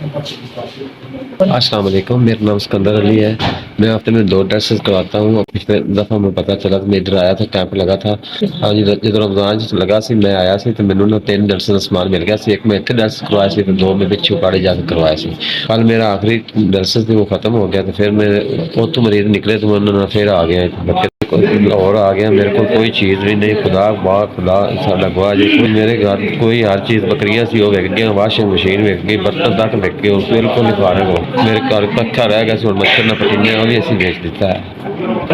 अस्सलाम वालेकुम, मेरा नाम सिकंदर अली है। मैं हफ्ते में 2 टेस्ट करवाता हूँ। पिछले दफ़ा मैं पता चला तो मैं इधर आया था, कैंप लगा था। जो रमज़ान लगा सी मैं आया सी तो मैनू ना 3 दर्शन का समान मिल गया सी। एक मैं इत्थे दर्शन करवाया सी ते 2 मैं पिछू पाड़े जाके करवाया सी। कल मेरा आखिरी दर्शन सी वो खत्म हो गया तो फिर मैं उत्थों मरीज निकले तो मैं उन्होंने नाल फिर आ गया बच्चे लाहौर आ गया। मेरे को कोई चीज़ भी नहीं, खुदा वाह खुदा साडा गवाह जी, कोई मेरे घर कोई हर चीज़ बकरियां सी वो विक गई, वाशिंग मशीन विक गई, बर्तन तक विक गए, बिल्कुल ही फारग हो। मेरे घर पक्का रह गया सी, हुण मच्छर ना पटीने वो भी असीं बेच दिता है।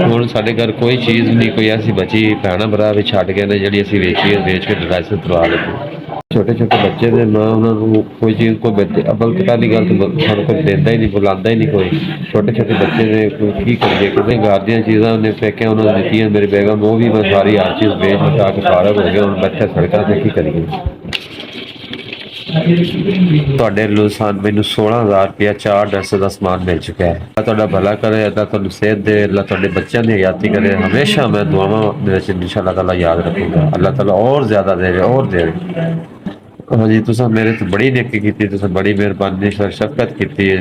हुण साडे घर कोई चीज़ नहीं कोई ऐसी बची, भैणां भरा भी छड्ड गए ने जिहड़ी असीं वेची वेच के डायलिसिस करवा लगे। छोटे छोटे बच्चे ने ना उन्होंने कोई चीज़ को बच्चे अव्वल तो पहली गल तो सानू कोई देंदा ही नहीं, बुलांदा ही नहीं कोई। छोटे छोटे बच्चे ने की करिए किसी घर दी चीज़ां उन्हें फेंकिया उन्होंने दित्तियां मेरी बेगम वो भी मैं सारी हर चीज़ बेच बचा के फारग हो गया, हुण बैठे सड़कां ते की करिए। ਤੁਹਾਡੇ ਲੁਸਾਨ ਮੈਨੂੰ 16000 ਰੁਪਇਆ 4 ਡਰੈਸ ਦਾ ਸਮਾਨ ਮਿਲ ਚੁੱਕਿਆ ਹੈ। ਅੱਲਾ ਤੁਹਾਡਾ ਭਲਾ ਕਰੇ, ਅੱਲਾ ਤੁਹਾਨੂੰ ਸਿਹਤ ਦੇ, ਅੱਲਾ ਤੁਹਾਡੇ ਬੱਚਿਆਂ ਦੀ ਹਯਾਤੀ करे। हमेशा मैं दुआवां ਦੇ ਵਿੱਚ इंशाअल्लाह ताला याद रखूंगा। अल्लाह ताला और ज़्यादा दे और दे। हाँ जी, तुसां मेरे तो बड़ी नेकी की, तुसां बड़ी मेहरबानी शफकत की है।